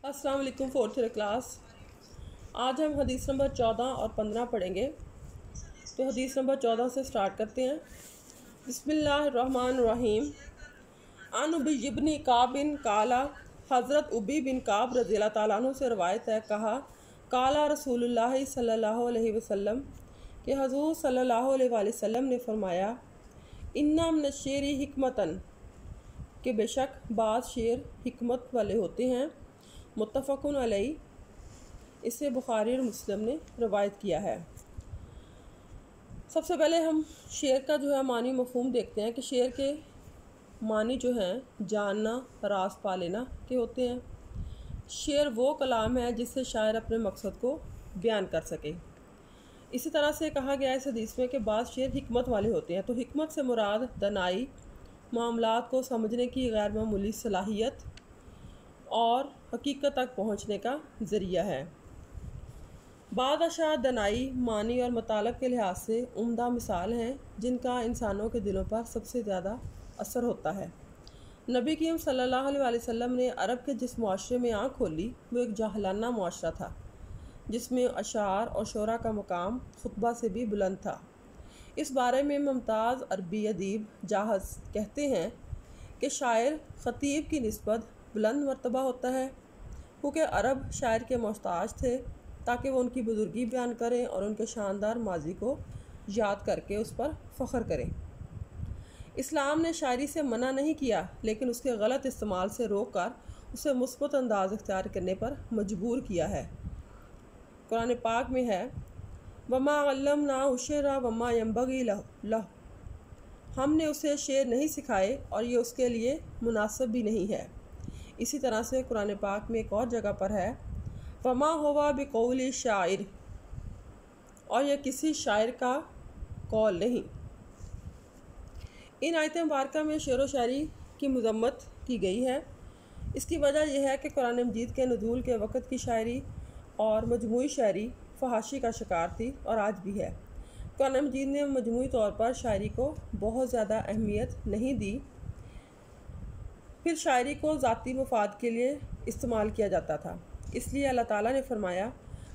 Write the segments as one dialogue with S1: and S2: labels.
S1: अस्सलाम वालेकुम fourth year class. आज हम हदीस नंबर 14 और 15 पढ़ेंगे। तो हदीस नंबर 14 से स्टार्ट करते हैं। बिस्मिल्लाहिर्रहमानिर्रहीम। अन उबी इब्न काब बिन काला, हज़रत उबी बिन काब रज़ियल्लाहु ताला अन्हु से रवायत है, कहा काला रसूलुल्लाह सल्लल्लाहु अलैहि वसल्लम कि हज़ूर सल्लल्लाहु अलैहि वसल्लम ने फरमाया, इन्ना मिन शेरी हिकमतन कि बेशक बाज़ शेर हिकमत वाले होते हैं। मुत्तफ़क़ुन अलैहि, इसे बुखारी और मुस्लिम ने रवायत किया है। सबसे पहले हम शेर का जो है मानी मफ़हूम देखते हैं कि शेर के मानी जो हैं जानना, रास पा लेना के होते हैं। शेर वो कलाम है जिससे शायर अपने मकसद को बयान कर सके। इसी तरह से कहा गया है इस हदीस में कि बाज़ शेर हिकमत वाले होते हैं। तो हिकमत से मुराद दनाई, मामलात को समझने की गैर मामूली सलाहियत और हकीकत तक पहुँचने का ज़रिया है। बाद अशा दनाई, मानी और मतलब के लिहाज से उम्दा मिसाल हैं जिनका इंसानों के दिलों पर सबसे ज़्यादा असर होता है। नबी करीम सल्लल्लाहु अलैहि वसल्लम ने अरब के जिस मुआशरे में आँख खोली वो एक जाहलाना मुआशरा था, जिसमें अशार और शोरा का मकाम खुतबा से भी बुलंद था। इस बारे में मुमताज़ अरबी अदीब जाहज़ कहते हैं कि शायर ख़तीब की निस्बत बुलंद मर्तबा होता है, क्योंकि अरब शायर के मोहताज थे ताकि वो उनकी बुजुर्गी बयान करें और उनके शानदार माजी को याद करके उस पर फ़ख्र करें। इस्लाम ने शायरी से मना नहीं किया, लेकिन उसके गलत इस्तेमाल से रोक कर उसे मुस्बत अंदाज इख्तियार करने पर मजबूर किया है। कुरान पाक में है, वमा अल्लमना उशरा वमा यंबगी लह, हमने उसे शेर नहीं सिखाए और ये उसके लिए मुनासिब भी नहीं है। इसी तरह से कुरान पाक में एक और जगह पर है, वमा हुवा बिकौली शायर, और यह किसी शायर का कौल नहीं। इन आयत मुबारका में शेर व शायरी की मजम्मत की गई है। इसकी वजह यह है कि कुरान मजीद के नुज़ूल के वक़्त की शायरी और मजमूई शायरी फहाशी का शिकार थी और आज भी है। कुरान मजीद ने मजमूई तौर पर शायरी को बहुत ज़्यादा अहमियत नहीं दी। फिर शायरी को ज़ाती मफाद के लिए इस्तेमाल किया जाता था। इसलिए अल्लाह ताला ने फरमाया,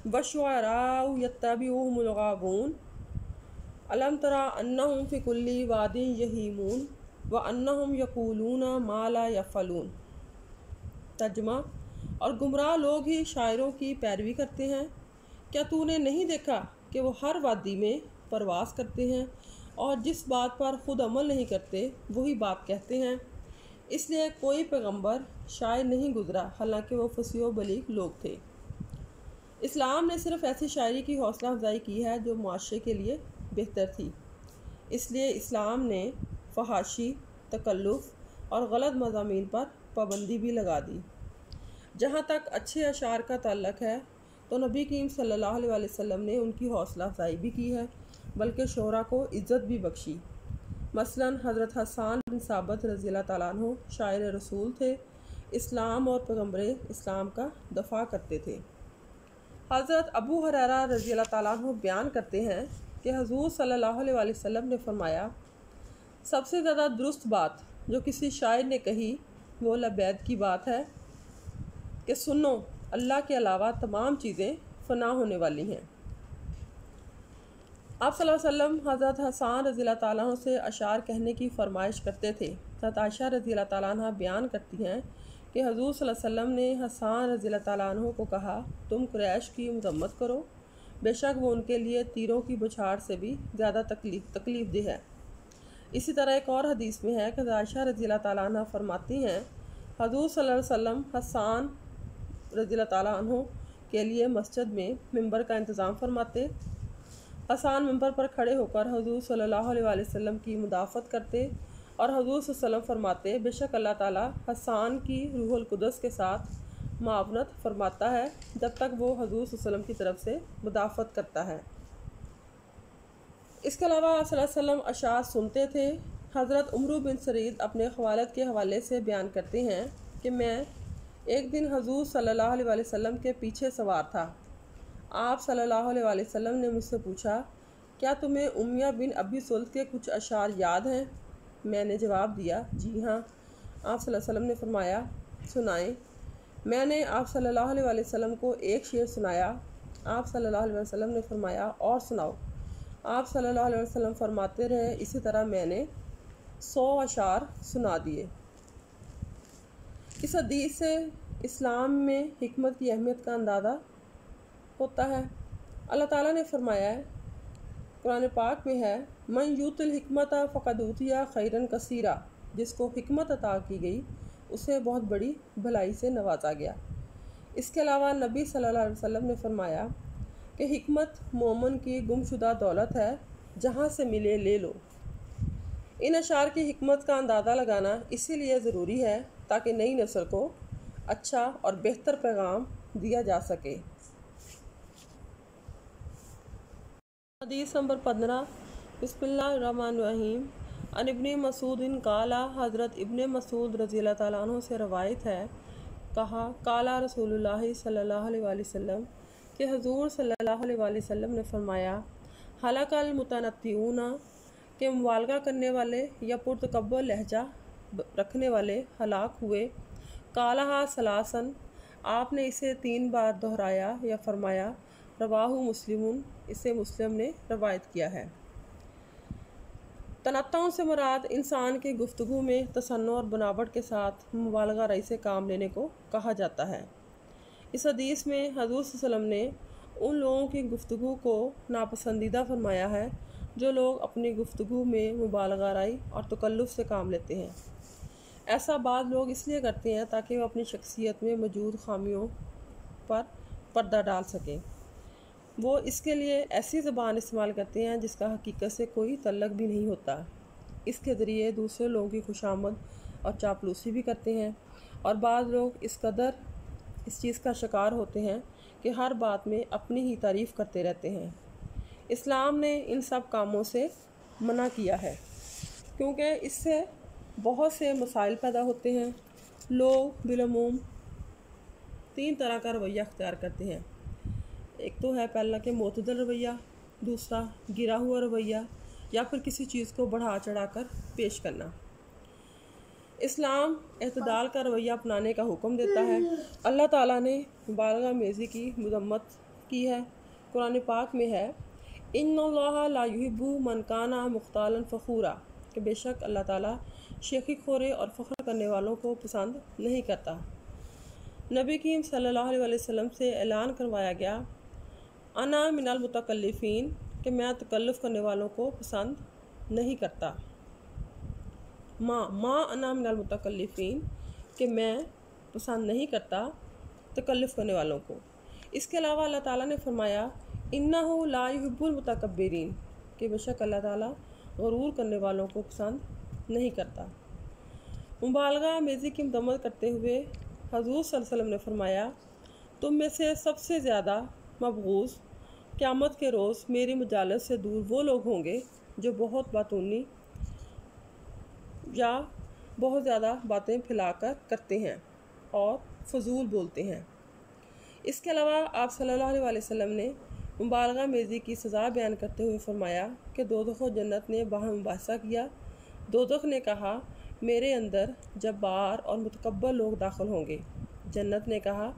S1: वशुअराउ यत्तबिउहुमुल गावून अलम तरा अन्नहुम फी कुल्ली वादिन यहीमून व अन्नहुम यकूलूना मा ला यफ़अलून। तर्जुमा, और गुमराह लोग ही शायरों की पैरवी करते हैं। क्या तूने नहीं देखा कि वो हर वादी में परवास करते हैं और जिस बात पर ख़ुद अमल नहीं करते वही बात कहते हैं। इसलिए कोई पैगंबर शायर नहीं गुजरा, हालांकि वो फसीह बलीग लोग थे। इस्लाम ने सिर्फ़ ऐसी शायरी की हौसला अफजाई की है जो मुआशरे के लिए बेहतर थी। इसलिए इस्लाम ने फहाशी, तकल्लुफ़ और गलत मज़ामीन पर पाबंदी भी लगा दी। जहाँ तक अच्छे अशार का ताल्लुक़ है तो नबी करीम सल्लल्लाहु अलैहि वसल्लम ने उनकी हौसला अफजाई भी की है, बल्कि शोहरा को इज़्ज़त भी बख्शी। मसलन हज़रत हसन बिन साबित रज़ियल्लाहु ताला अन्हु शायर रसूल थे, इस्लाम और पैगंबर इस्लाम का दफ़ा करते थे। हज़रत अबू हुरैरा रज़ियल्लाहु ताला अन्हु बयान करते हैं कि हुज़ूर सल्लल्लाहु अलैहि वसल्लम ने फरमाया, सबसे ज़्यादा दुरुस्त बात जो किसी शायर ने कही वो लबैद की बात है कि सुनो, अल्लाह के अलावा तमाम चीज़ें फ़ना होने वाली हैं। आप सल्लल्लाहु अलैहि वसल्लम हज़रत हसन रज़ियल्लाहु ताला अन्हु से अशार कहने की फरमाइश करते थे। हज़रत आयशा रज़ियल्लाहु ताला अन्हा बयान करती हैं कि हुज़ूर सल्लल्लाहु अलैहि वसल्लम ने हसन रज़ियल्लाहु ताला अन्हु को कहा, तुम कुरैश की मज़म्मत करो, बेशक वो उनके लिए तीरों की बौछार से भी ज़्यादा तकलीफ़ दे है। इसी तरह एक और हदीस में है कि आयशा रज़ियल्लाहु ताला अन्हा फरमाती हैं, हुज़ूर सल्लल्लाहु अलैहि वसल्लम हसन रज़ियल्लाहु ताला अन्हु के लिए मस्जिद में मिंबर का इंतज़ाम फरमाते। हसन मिंबर पर खड़े होकर हुज़ूर सल्लल्लाहु अलैहि वसल्लम की मुदाफ़त करते और हुज़ूर सल्लल्लाहु अलैहि वसल्लम फरमाते, बेशक अल्लाह ताला हसन की रूहुल कुदस के साथ मावनत फरमाता है जब तक वो हुज़ूर सल्लल्लाहु अलैहि वसल्लम की तरफ से मुदाफ़त करता है। इसके अलावा सल्लल्लाहु अलैहि वसल्लम अशार सुनते थे। हज़रत उमर बिन सरीद अपने ख़वालद के हवाले से बयान करते हैं कि मैं एक दिन हुज़ूर सल्लल्लाहु अलैहि वसल्लम के पीछे सवार था। आप सल्लल्लाहु अलैहि वसल्लम ने मुझसे पूछा, क्या तुम्हें उम्मिया बिन अबी सुल्त के कुछ अशार याद हैं? मैंने जवाब दिया, जी हाँ। आप सल्लल्लाहु अलैहि वसल्लम ने फरमाया, सुनाएं। मैंने आप सल्लल्लाहु अलैहि वसल्लम को एक शेर सुनाया। आप सल्लल्लाहु अलैहि वसल्लम ने फरमाया और सुनाओ। आप सल्लल्लाहु अलैहि वसल्लम फरमाते रहे। इसी तरह मैंने 100 अशार सुना दिए। इस हदीस से इस्लाम में हिकमत की अहमियत का अंदाज़ा होता है। अल्लाह ताला ने फरमाया है, कुरान पाक में है, मन यूतिल हिकमत फ़क़द ऊतिया खैरन कसीरा, जिसको हिकमत अता की गई उसे बहुत बड़ी भलाई से नवाजा गया। इसके अलावा नबी सल्लल्लाहु अलैहि वसल्लम ने फरमाया कि हिकमत मोमन की गुमशुदा दौलत है, जहाँ से मिले ले लो। इन अशार की हिकमत का अंदाज़ा लगाना इसीलिए ज़रूरी है ताकि नई नस्ल को अच्छा और बेहतर पैगाम दिया जा सके। हदीस नंबर 15। बिस्मिल्लाहिर्रहमानिर्रहीम। अन इब्न मसूद काला, हज़रत इब्न मसूद रज़ियल्लाहु तआला अन्हु से रवायत है, कहा काला रसूलुल्लाह सल्लल्लाहु अलैहि वसल्लम कि हुज़ूर सल्लल्लाहु अलैहि वसल्लम ने फरमाया, हलाकल मुतनत्तिऊना के मुबालगा करने वाले या पुरतकब्बर लहजा रखने वाले हलाक हुए। काला सलासन, आपने इसे 3 बार दोहराया या फरमाया। रवाहु मुस्लिमुन, इसे मुस्लिम ने रवायत किया है। तनत्तुन से मुराद इंसान की गुफ्तगू में तसन्नो और बनावट के साथ मुबालगा रई से काम लेने को कहा जाता है। इस हदीस में हज़ूर सल्लल्लाहु अलैहि वसल्लम ने उन लोगों की गुफ्तगू को नापसंदीदा फरमाया है जो लोग अपनी गुफ्तगू में मुबालगा राई और तकल्लुफ़ से काम लेते हैं। ऐसा बाद लोग इसलिए करते हैं ताकि वो अपनी शख्सियत में मौजूद खामियों पर पर्दा डाल सकें। वो इसके लिए ऐसी ज़बान इस्तेमाल करते हैं जिसका हकीकत से कोई तल्लक भी नहीं होता। इसके ज़रिए दूसरे लोगों की खुशामद और चापलूसी भी करते हैं, और बाद लोग इस कदर इस चीज़ का शिकार होते हैं कि हर बात में अपनी ही तारीफ़ करते रहते हैं। इस्लाम ने इन सब कामों से मना किया है क्योंकि इससे बहुत से मसाइल पैदा होते हैं। लोग बिलमूम 3 तरह का रवैया अख्तियार करते हैं। एक तो है पहला कि मोतदल रवैया, दूसरा गिरा हुआ रवैया, या फिर किसी चीज़ को बढ़ा चढ़ा कर पेश करना। इस्लाम एतदाल का रवैया अपनाने का हुक्म देता है। अल्लाह ताला ने मुबालगा मेज़ी की मज़म्मत की है। कुरान पाक में है, इन्नल्लाहा ला युहिब्बु मन काना मुख्तालन फ़खूरा, कि बेशक अल्लाह ताला शेखी खोरे और फ़ख्र करने वालों को पसंद नहीं करता। नबी करीम सल्लल्लाहु अलैहि वसल्लम से ऐलान करवाया गया, अना मिनल मुतकल्लिफ़ीन, कि मैं तकल्लुफ़ करने वालों को पसंद नहीं करता। माँ अना मिनल मुतकल्लिफ़ीन, कि मैं पसंद नहीं करता तकल्लुफ़ करने वालों को। इसके अलावा अल्लाह ताला ने फरमाया, इन्नहु ला युहिब्बुल मुतकब्बिरीन, कि बेशक अल्लाह ताला गरूर करने वालों को पसंद नहीं करता। मुबालगा मेज़ी की मदम्मत करते हुए हज़ूर सल्लल्लाहु अलैहि वसल्लम ने फरमाया, तुम में से सबसे ज़्यादा मबगूज़ क़यामत के रोज़ मेरी मुजालस से दूर वो लोग होंगे जो बहुत बातूनी या बहुत ज़्यादा बातें फैलाकर करते हैं और फजूल बोलते हैं। इसके अलावा आप सल्लल्लाहु अलैहि वसल्लम ने मुबालगा मेज़ी की सज़ा बयान करते हुए फरमाया कि दोज़ख व जन्नत ने बाहम मुबाहसा किया। दोज़ख ने कहा, मेरे अंदर जब्बार और मुतकब्बर लोग दाखिल होंगे। जन्नत ने कहा,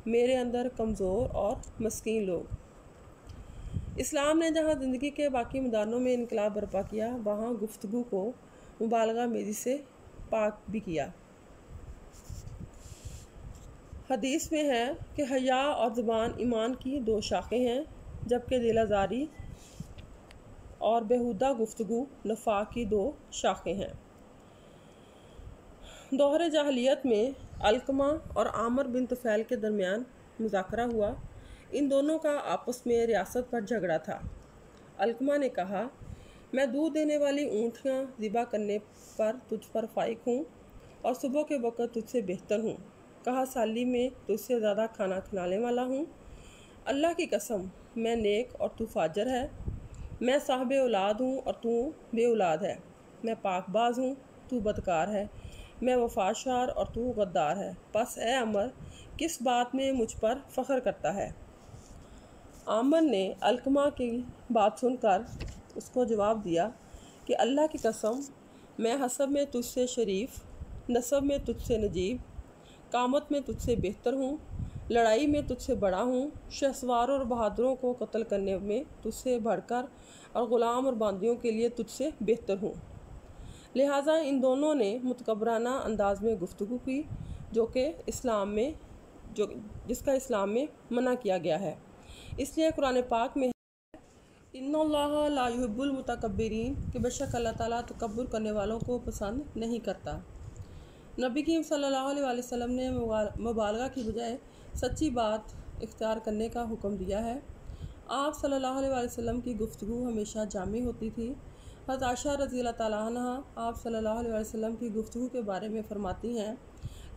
S1: मेरे अंदर कमज़ोर और मस्कीन लोग। इस्लाम ने जहाँ ज़िंदगी के बाकी मैदानों में इनकलाब बर्पा किया, वहाँ गुफ्तगू को मुबालगा मेज़ी से पाक भी किया। हदीस में है कि हया और ज़ुबान ईमान की 2 शाखें हैं, जबकि दिलाज़ारी और बेहुदा गुफ्तगू नफाक की 2 शाखें हैं। दौर जाहलियत में अलकमा और आमर बिन तुफ़ैल के दरमियान मुज़ाकरा हुआ। इन दोनों का आपस में रियासत पर झगड़ा था। अलकमा ने कहा, मैं दूध देने वाली ऊँटियाँ ज़िबा करने पर तुझ पर फ़ाइक हूँ और सुबह के वक़्त तुझसे बेहतर हूँ। कहा, साली में तुझसे ज़्यादा खाना खिलाने वाला हूँ। अल्लाह की कसम, मैं नेक और तू फाजर है। मैं साहिब औलाद हूँ और तू बे औलाद है। मैं पाकबाज हूँ, तू बदकार है। मैं वफाशार और तू गद्दार है। बस ए अमर, किस बात में मुझ पर फ़ख्र करता है? आमर ने अलकमा की बात सुनकर उसको जवाब दिया कि अल्लाह की कसम, मैं हसब में तुझसे शरीफ, नसब में तुझसे नजीब, कामत में तुझसे बेहतर हूँ, लड़ाई में तुझसे बड़ा हूँ, शहसवारों और बहादुरों को कत्ल करने में तुझसे बढ़कर और ग़ुलाम और बांदियों के लिए तुझसे बेहतर हूँ। लिहाजा इन दोनों ने मुतकब्बराना अंदाज में गुफ्तगू की, जिसका इस्लाम में मना किया गया है। इसलिए कुरान पाक में इन्नल्लाह ला युहिब्बुल मुतकब्बिरीन कि बेशक अल्लाह ताला तकब्बुर करने वालों को पसंद नहीं करता। नबी करीम सल्लल्लाहु अलैहि वसल्लम ने मुबालगा की बजाय सच्ची बात इख्तियार करने का हुक्म दिया है। आप सल्लल्लाहु अलैहि वसल्लम की गुफ्तगू हमेशा जामी होती थी। हज़रत आयशा रज़ी अल्लाह तआला अन्हा आप सल्लल्लाहु अलैहि वसल्लम की गुफ्तगू के बारे में फ़रमाती हैं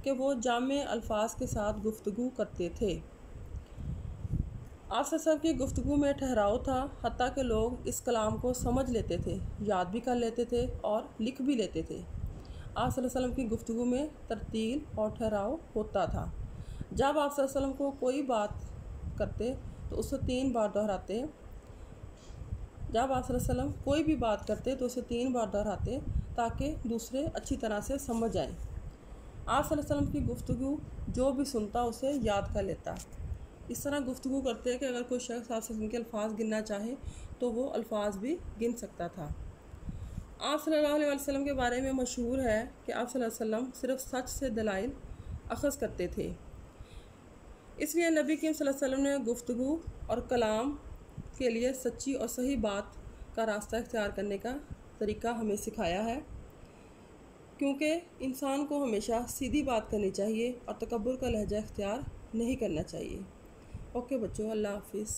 S1: कि वो जामे अल्फाज के साथ गुफ्तगू करते थे। आप सल्लल्लाहु की गुफ्तगू में ठहराव था, हत्ता के लोग इस कलाम को समझ लेते थे, याद भी कर लेते थे और लिख भी लेते थे। आप सल्लल्लाहु अलैहि वसल्लम की गुफ्तगू में तरतील और ठहराव होता था। जब आप सल्लल्लाहु अलैहि वसल्लम को कोई बात करते तो उसे 3 बार दोहराते। जब आप सल्लल्लाहु अलैहि वसल्लम कोई भी बात करते तो उसे 3 बार दोहराते ताकि दूसरे अच्छी तरह से समझ आए। आप सल्लल्लाहु अलैहि वसल्लम की गुफ्तगू जो भी सुनता उसे याद कर लेता। इस तरह गुफ्तगू करते कि अगर कोई शख्स आप सल्लल्लाहु अलैहि वसल्लम के अल्फाज गिनना चाहे तो वो अल्फाज भी गिन सकता था। आप सल्लल्लाहु अलैहि वसल्लम के बारे में मशहूर है कि आप सल्लल्लाहु अलैहि वसल्लम सिर्फ सच से दलाइल अखज़ करते थे। इसलिए नबी करीम सल्लल्लाहु अलैहि वसल्लम ने गुफ्तगू और कलाम के लिए सच्ची और सही बात का रास्ता इख्तियार करने का तरीका हमें सिखाया है, क्योंकि इंसान को हमेशा सीधी बात करनी चाहिए और तकब्बुर का लहजा इख्तियार नहीं करना चाहिए। ओके बच्चों, अल्लाह हाफिज़।